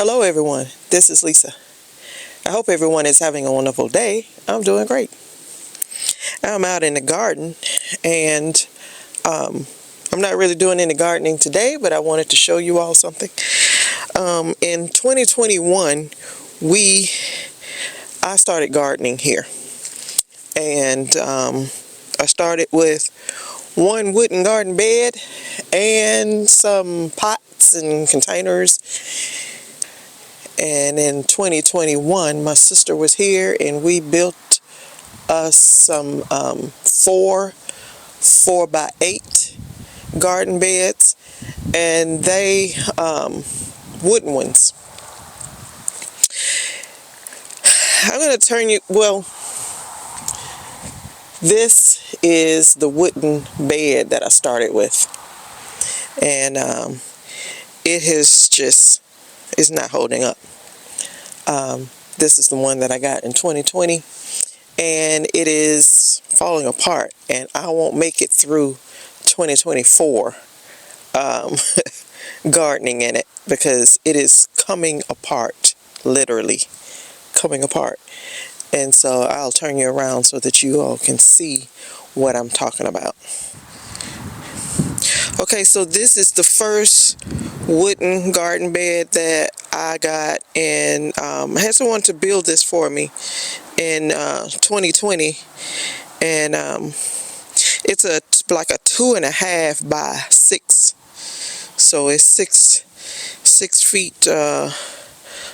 Hello everyone, this is Lisa. I hope everyone is having a wonderful day. I'm doing great. I'm out in the garden and I'm not really doing any gardening today, but I wanted to show you all something. In 2021, I started gardening here, and I started with one wooden garden bed and some pots and containers. And in 2021, my sister was here and we built us some 4x8 garden beds, and they wooden ones. I'm going to turn you, this is the wooden bed that I started with, and it's not holding up. This is the one that I got in 2020, and it is falling apart, and I won't make it through 2024 gardening in it because it is coming apart, literally coming apart. And so I'll turn you around so that you all can see what I'm talking about. Okay, so this is the first wooden garden bed that I got, and I had someone to build this for me in 2020, and it's like a 2.5 by 6, so it's six feet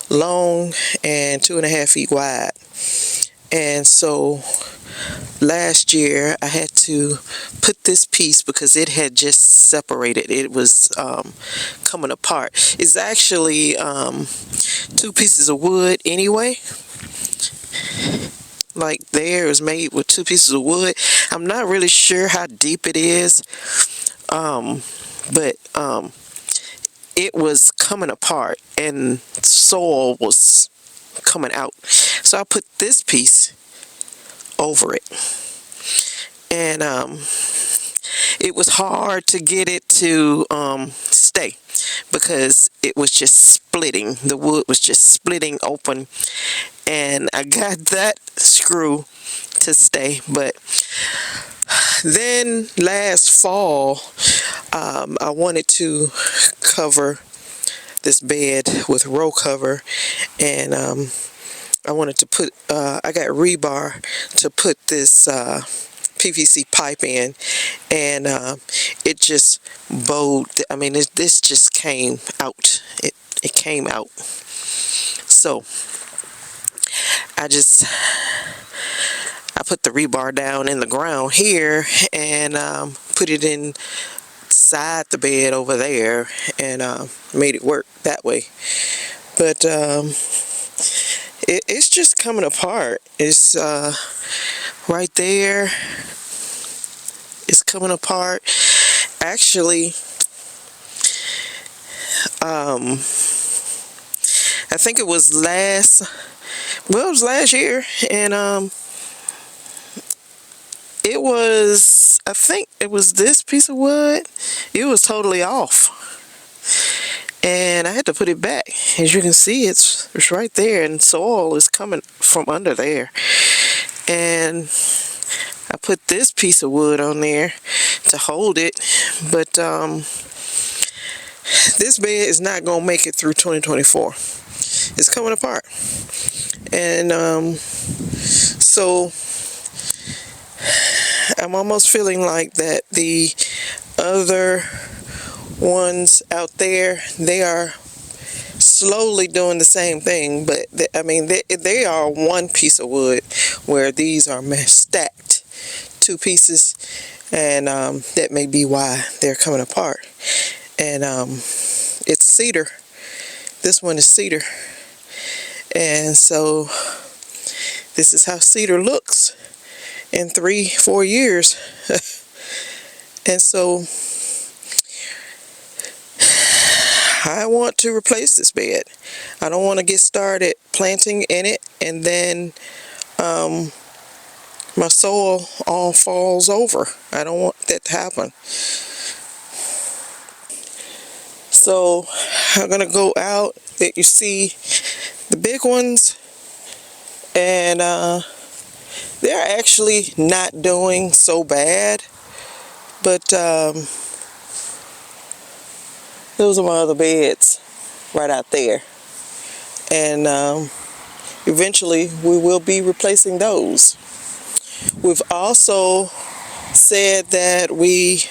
long and 2.5 feet wide. And so last year I had to put this piece because it had just separated. It was coming apart. It's actually 2 pieces of wood anyway. Like there, it was made with 2 pieces of wood. I'm not really sure how deep it is, but it was coming apart and soil was coming out. So I put this piece over it, and it was hard to get it to stay because it was just splitting. The wood was just splitting open, and I got that screw to stay. But then last fall, I wanted to cover this bed with row cover, and I wanted to put, I got rebar to put this PVC pipe in, and it just bowed. I mean, this just came out. It came out. So I put the rebar down in the ground here and put it inside the bed over there, and made it work that way. But it's just coming apart. It's right there. It's coming apart. Actually, I think it was last year, and I think it was this piece of wood. It was totally off, and I had to put it back. As you can see, it's right there, and soil is coming from under there. And I put this piece of wood on there to hold it, but this bed is not going to make it through 2024. It's coming apart. And so I'm almost feeling like that the other ones out there, they are slowly doing the same thing, but they are one piece of wood, where these are stacked 2 pieces, and that may be why they're coming apart. And it's cedar. This one is cedar, and so this is how cedar looks in 3-4 years. And so I want to replace this bed. I don't want to get started planting in it and then my soil all falls over. I don't want that to happen. So I'm going to go out that you see, the big ones, and they're actually not doing so bad, but those are my other beds right out there, and eventually we will be replacing those. We've also said that we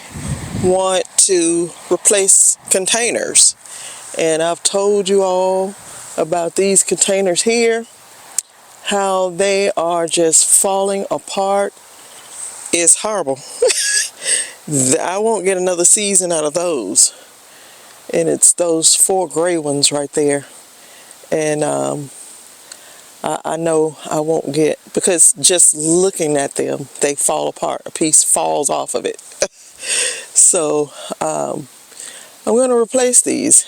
want to replace containers, and I've told you all about these containers here, how they are just falling apart. It's horrible. I won't get another season out of those, and it's those 4 gray ones right there, and I know I won't get, because just looking at them, they fall apart. A piece falls off of it. So I'm going to replace these,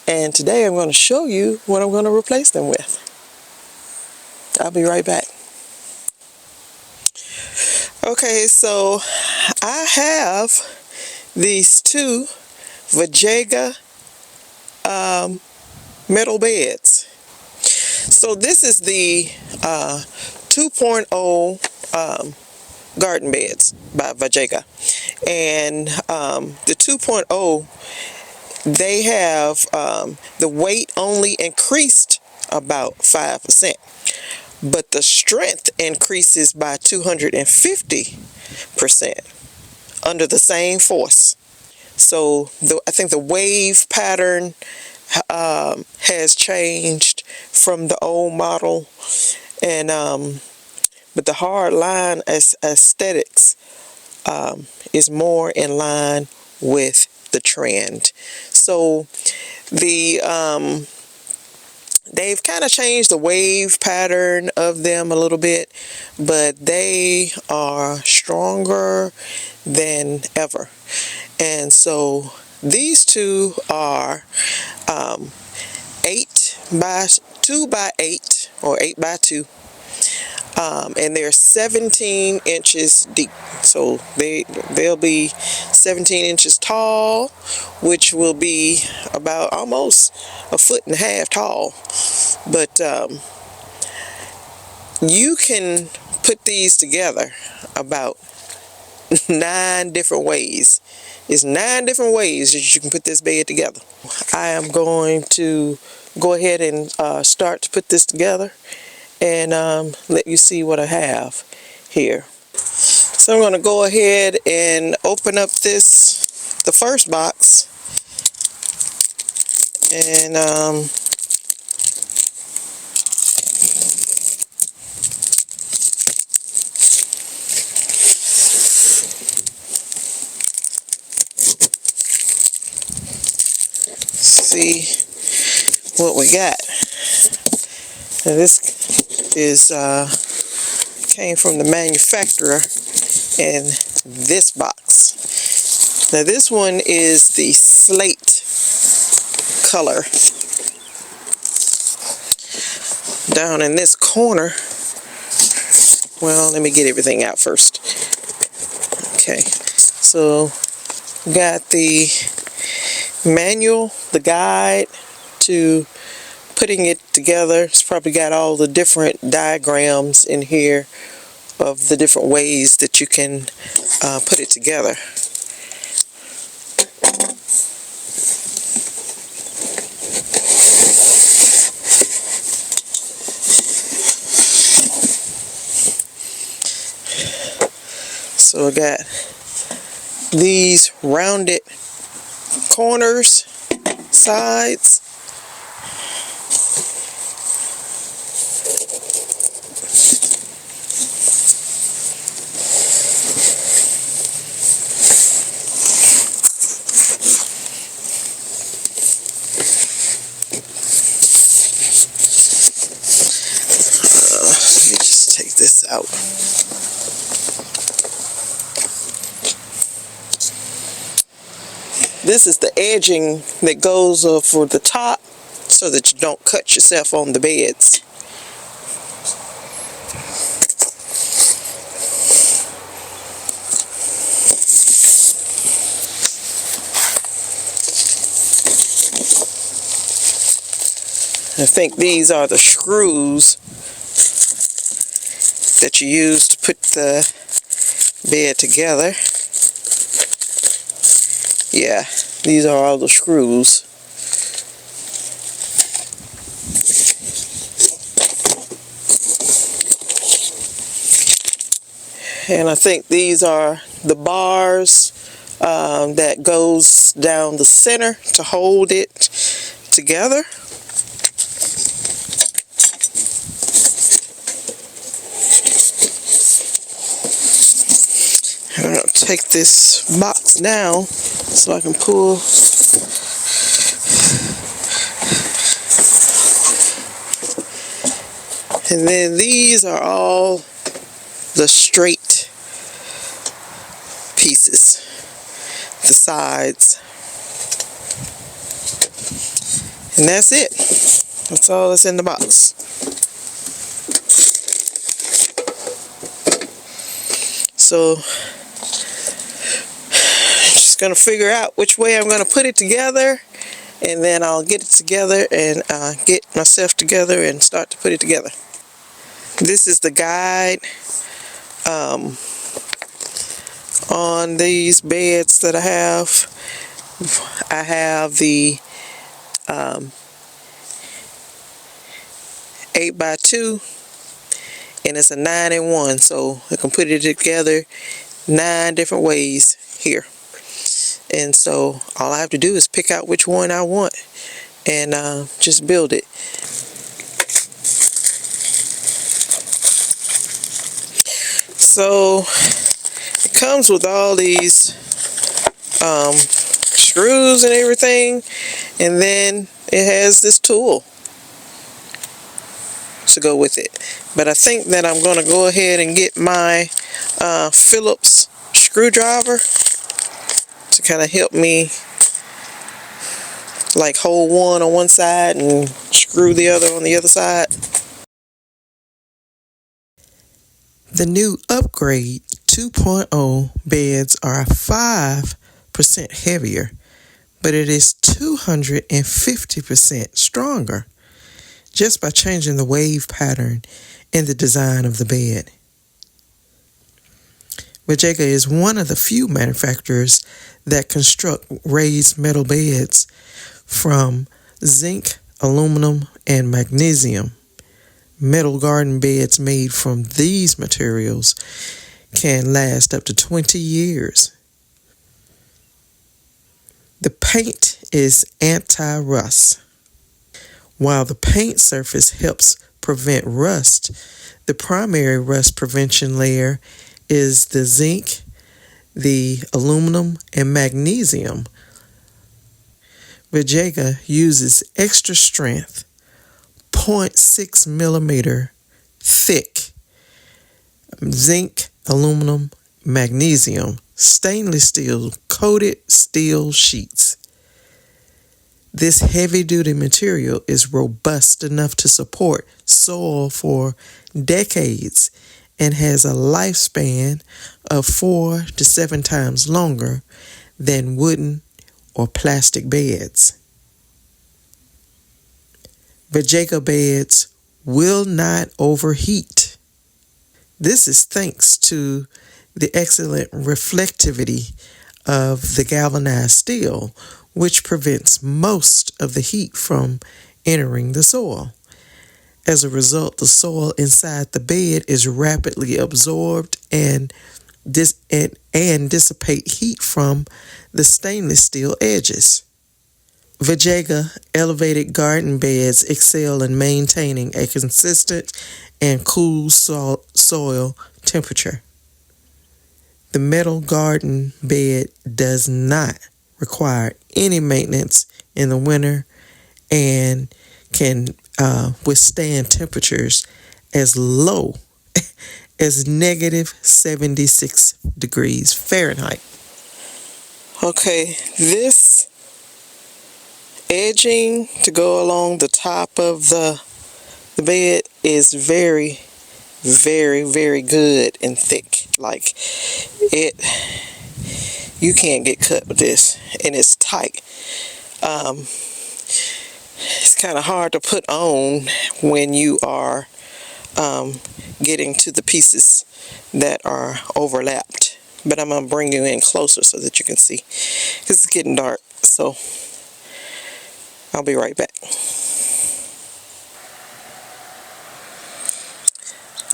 and today I'm going to show you what I'm going to replace them with. I'll be right back. Okay, so I have these 2 Vegega metal beds. So this is the 2.0 garden beds by Vegega, and the 2.0, they have the weight only increased about 5%, but the strength increases by 250% under the same force. So I think the wave pattern has changed from the old model, and but the hard line aesthetics is more in line with the trend. So they've kind of changed the wave pattern of them a little bit, but they are stronger than ever. And so these 2 are 2 by 8 or 8 by 2, and they're 17 inches deep. So they'll be 17 inches tall, which will be about almost 1.5 feet tall. But you can put these together about 9 different ways. It's 9 different ways that you can put this bed together. I am going to go ahead and start to put this together, and let you see what I have here. So I'm going to go ahead and open up the first box, and see what we got. Now this is came from the manufacturer in this box. Now this one is the slate color. Down in this corner, well, let me get everything out first. Okay, so we got the manual, the guide to putting it together. It's probably got all the different diagrams in here of the different ways that you can put it together. So I got these rounded corners, sides. Let me just take this out. This is the edging that goes for the top so that you don't cut yourself on the beds. I think these are the screws that you use to put the bed together. Yeah, these are all the screws. And I think these are the bars that goes down the center to hold it together. I'm going to take this box down so I can pull. And then these are all the straight pieces, the sides. And that's it. That's all that's in the box. So just gonna figure out which way I'm gonna put it together, and then I'll get it together and get myself together and start to put it together. This is the guide on these beds that I have. I have the 8x2, and it's a 9-in-1, so I can put it together 9 different ways here. And so all I have to do is pick out which one I want and just build it. So it comes with all these screws and everything, and then it has this tool to go with it. But I think that I'm going to go ahead and get my Phillips screwdriver to kind of help me like hold one on one side and screw the other on the other side. The new Upgrade 2.0 beds are 5% heavier, but it is 250% stronger just by changing the wave pattern in the design of the bed. Vegega is one of the few manufacturers that construct raised metal beds from zinc, aluminum, and magnesium. Metal garden beds made from these materials can last up to 20 years. The paint is anti-rust. While the paint surface helps prevent rust, the primary rust prevention layer is the zinc, the aluminum, and magnesium. Vegega uses extra strength 0.6 millimeter thick zinc, aluminum, magnesium, stainless steel coated steel sheets. This heavy-duty material is robust enough to support soil for decades and has a lifespan of 4 to 7 times longer than wooden or plastic beds. Vegega beds will not overheat. This is thanks to the excellent reflectivity of the galvanized steel, which prevents most of the heat from entering the soil. As a result, the soil inside the bed is rapidly absorbed and dissipate heat from the stainless steel edges. Vegega elevated garden beds excel in maintaining a consistent and cool soil temperature. The metal garden bed does not require any maintenance in the winter and can withstand temperatures as low as negative 76 degrees Fahrenheit. Okay, this edging to go along the top of the bed is very, very, very good and thick. Like you can't get cut with this, and it's tight. it's kind of hard to put on when you are getting to the pieces that are overlapped. But I'm going to bring you in closer so that you can see, because it's getting dark. So I'll be right back.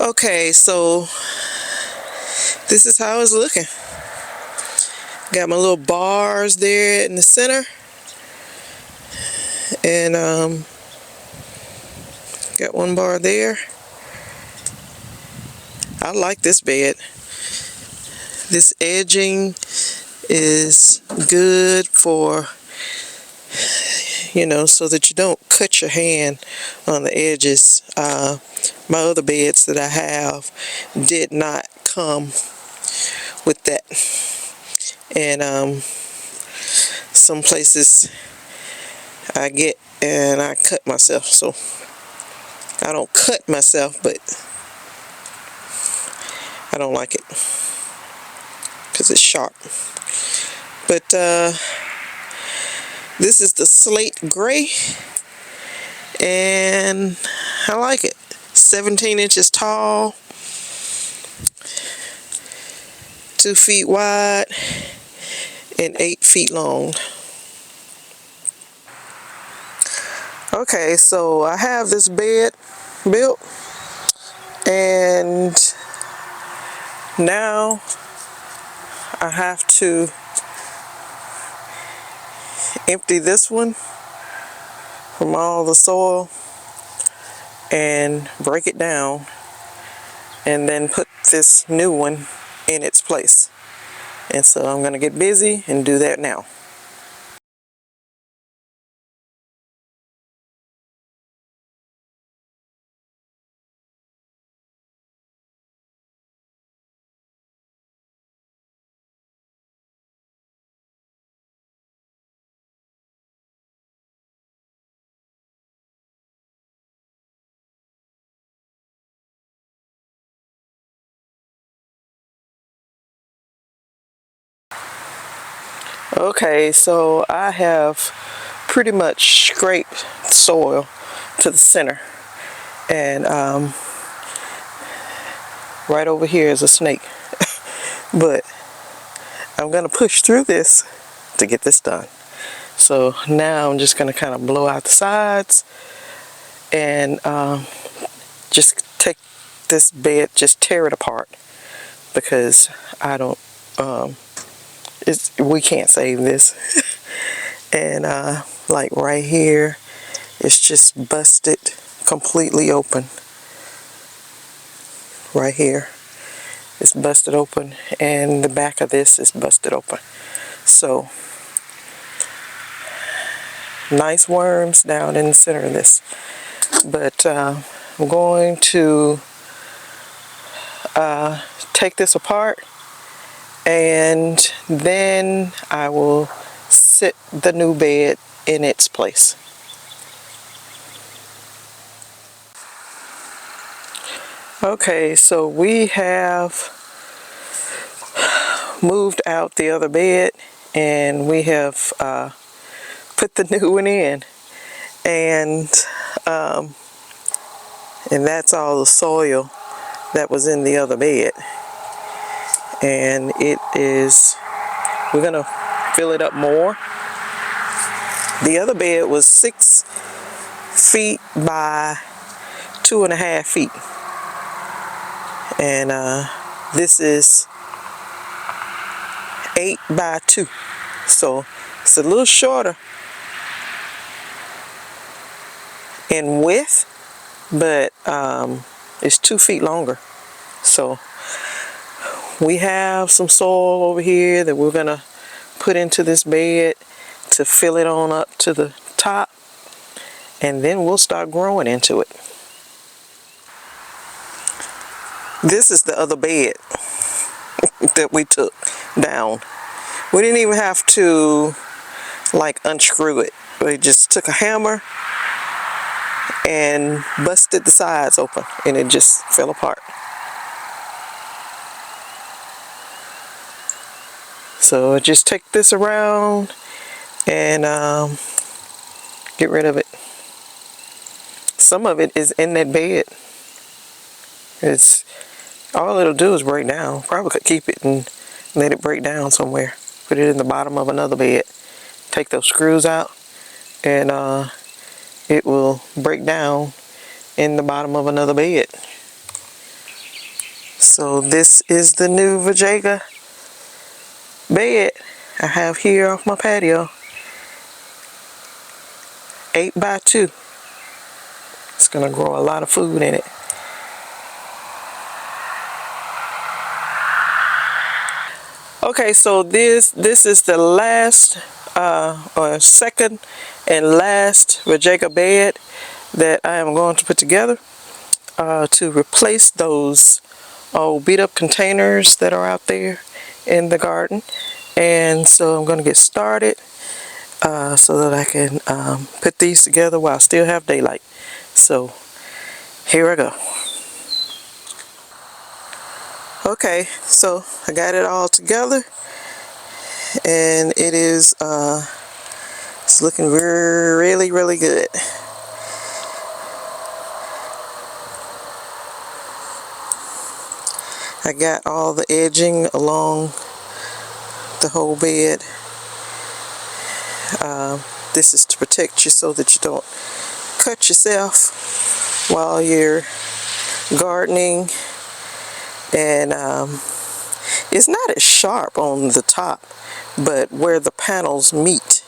Okay, so this is how it's looking. Got my little bars there in the center, and got one bar there. I like this bed. This edging is good for, so that you don't cut your hand on the edges. My other beds that I have did not come with that. And some places I get and I cut myself. So I don't cut myself, but I don't like it because it's sharp. But this is the slate gray, and I like it. 17 inches tall, 2 feet wide, and 8 feet long. Okay, so I have this bed built, and now I have to empty this one from all the soil and break it down, and then put this new one in its place. And so I'm going to get busy and do that now. Okay, so I have pretty much scraped soil to the center, and right over here is a snake. But I'm going to push through this to get this done. So now I'm just going to kind of blow out the sides and just take this bed, just tear it apart, because I don't, we can't save this. And like right here, it's just busted completely open. Right here, it's busted open, and the back of this is busted open. So nice worms down in the center of this. But I'm going to take this apart, and then I will sit the new bed in its place. Okay, so we have moved out the other bed, and we have put the new one in, and that's all the soil that was in the other bed. And it is, we're gonna fill it up more. The other bed was 6 feet by 2.5 feet, and this is 8 by 2, so it's a little shorter in width, but it's 2 feet longer. So we have some soil over here that we're gonna put into this bed to fill it on up to the top, and then we'll start growing into it. This is the other bed that we took down. We didn't even have to like unscrew it. We just took a hammer and busted the sides open, and it just fell apart. So just take this around and get rid of it. some of it is in that bed. It's all it'll do is break down. Probably could keep it and let it break down somewhere. Put it in the bottom of another bed. Take those screws out, and it will break down in the bottom of another bed. So this is the new Vegega bed I have here off my patio. 8x2. It's gonna grow a lot of food in it. Okay, so this is the last or second and last Vegega bed that I am going to put together to replace those old beat up containers that are out there in the garden. And so I'm going to get started so that I can put these together while I still have daylight. So here I go. Okay, so I got it all together, and it is it's looking really, really good. I got all the edging along the whole bed. This is to protect you so that you don't cut yourself while you're gardening. And it's not as sharp on the top, but where the panels meet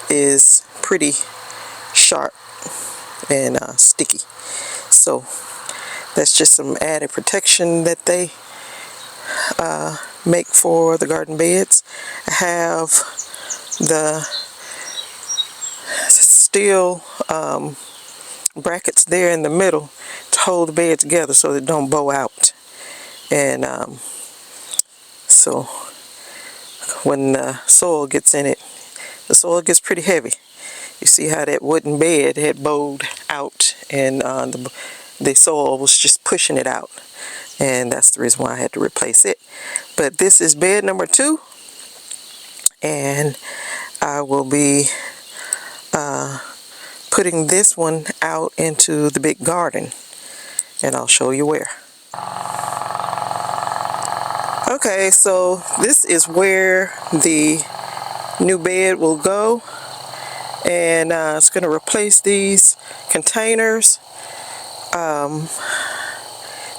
is pretty sharp and sticky. So that's just some added protection that they make for the garden beds. I have the steel brackets there in the middle to hold the bed together so it don't bow out. And so when the soil gets in it, the soil gets pretty heavy. You see how that wooden bed had bowed out, and the soil was just pushing it out, and that's the reason why I had to replace it. But this is bed number 2, and I will be putting this one out into the big garden, and I'll show you where. Okay, so this is where the new bed will go, and it's going to replace these containers.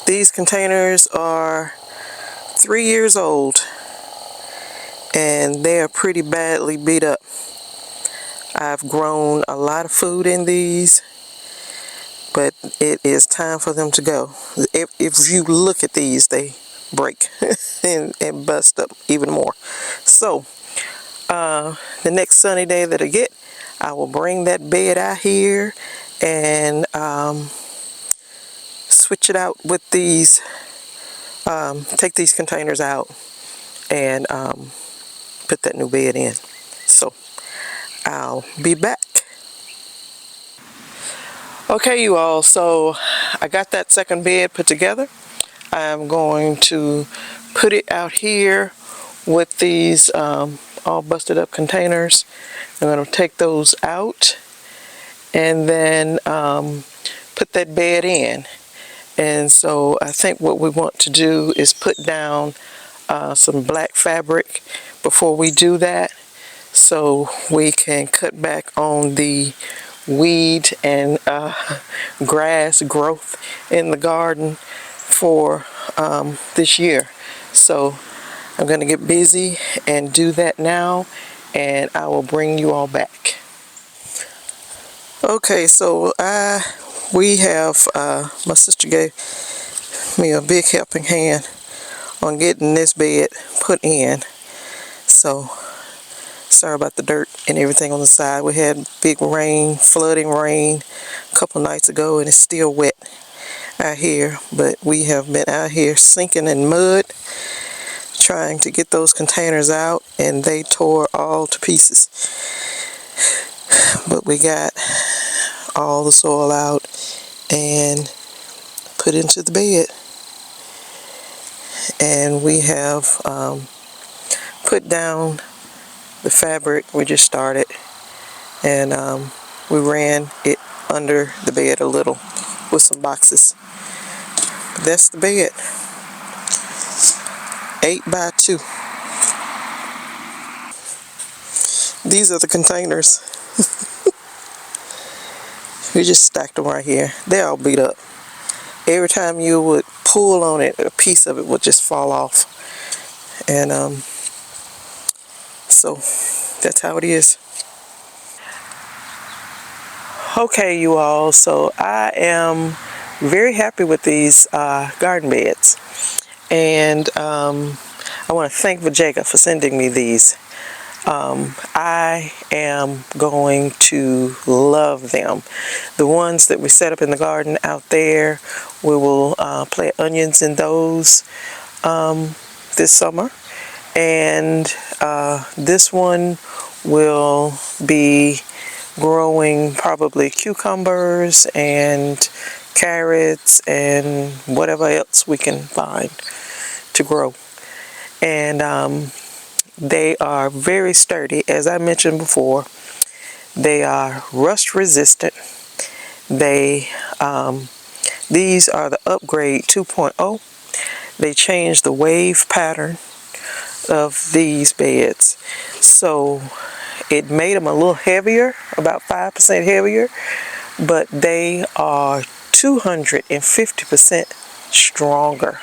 These containers are 3 years old, and they are pretty badly beat up. I've grown a lot of food in these, but it is time for them to go. If you look at these, they break and bust up even more. So the next sunny day that I get, I will bring that bed out here and switch it out with these, take these containers out and put that new bed in. So I'll be back. Okay, you all, so I got that second bed put together. I'm going to put it out here with these all busted up containers. I'm going to take those out and then put that bed in. And so I think what we want to do is put down some black fabric before we do that, so we can cut back on the weed and grass growth in the garden for this year. So I'm going to get busy and do that now, and I will bring you all back. Okay, so we have my sister gave me a big helping hand on getting this bed put in. So sorry about the dirt and everything on the side. We had big rain, flooding rain a couple nights ago, and it's still wet out here. But we have been out here sinking in mud trying to get those containers out, and they tore all to pieces. But we got all the soil out and put into the bed. And we have put down the fabric. We just started, and we ran it under the bed a little with some boxes. But that's the bed. 8x2. These are the containers. We just stacked them right here. They're all beat up. Every time you would pull on it, a piece of it would just fall off. And so that's how it is. Okay, you all, so I am very happy with these garden beds. And I want to thank Vegega for sending me these. I am going to love them. The ones that we set up in the garden out there, we will plant onions in those this summer. And this one will be growing probably cucumbers and carrots and whatever else we can find to grow. And they are very sturdy. As I mentioned before, they are rust resistant. These are the Upgrade 2.0. They changed the wave pattern of these beds, so it made them a little heavier, about 5% heavier, but they are 250% stronger,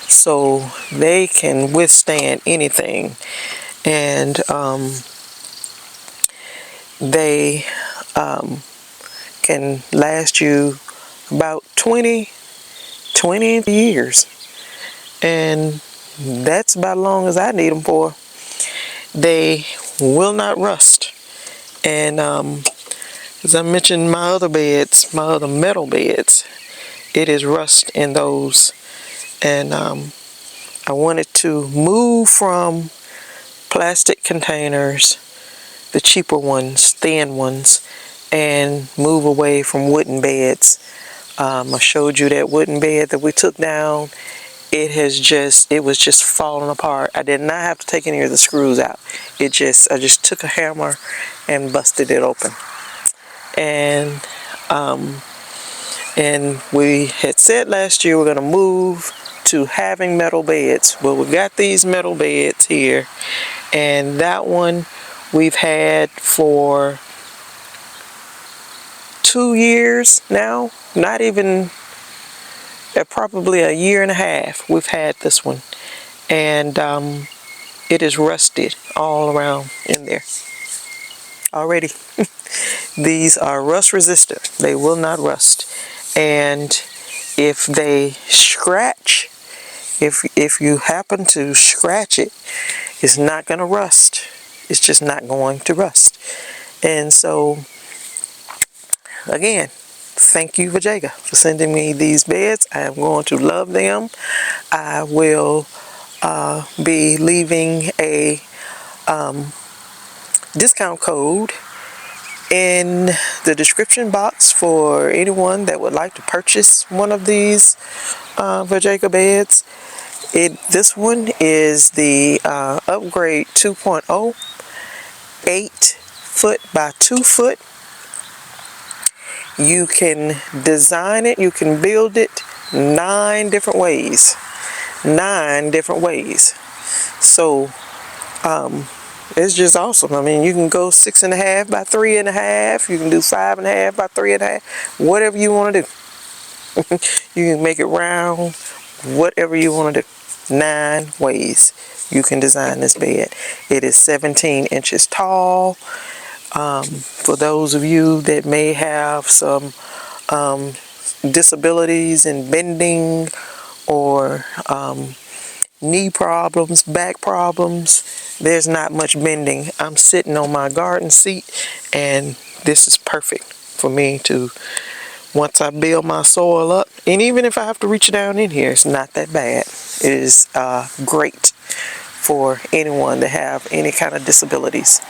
so they can withstand anything. And they can last you about 20 years, and that's about as long as I need them for. They will not rust. And as I mentioned, my other beds, my other metal beds, it is rust in those. And I wanted to move from plastic containers, the cheaper ones, thin ones, and move away from wooden beds. I showed you that wooden bed that we took down. It was just falling apart. I did not have to take any of the screws out. I just took a hammer and busted it open. And we had said last year we're going to move to having metal beds. Well, we got these metal beds here, and that one we've had for 2 years now. Not even, probably a year and a half we've had this one, and it is rusted all around in there already. These are rust resistant. They will not rust. And if they scratch, if you happen to scratch it, it's not going to rust. It's just not going to rust. And so again, thank you, Vegega, for sending me these beds. I am going to love them. I will be leaving a discount code in the description box for anyone that would like to purchase one of these Vegega beds. This one is the Upgrade 2.0, 8 foot by 2 foot. You can design it, you can build it 9 different ways. 9 different ways. So it's just awesome. I mean, you can go 6.5 by 3.5. You can do 5.5 by 3.5. Whatever you want to do. You can make it round. Whatever you want to do. 9 ways you can design this bed. It is 17 inches tall. For those of you that may have some disabilities in bending or knee problems, back problems, there's not much bending. I'm sitting on my garden seat, and this is perfect for me to, once I build my soil up, and even if I have to reach down in here, it's not that bad. It is great for anyone to have any kind of disabilities.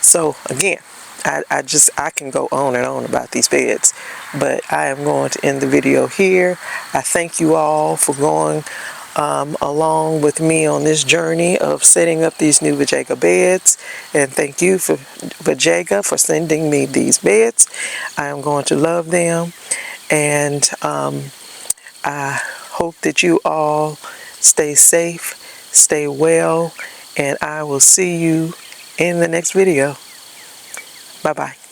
So again, I can go on and on about these beds, but I am going to end the video here. I thank you all for going along with me on this journey of setting up these new Vegega beds. And thank you for Vegega for sending me these beds. I am going to love them, and I hope that you all stay safe, stay well, and I will see you in the next video. Bye-bye.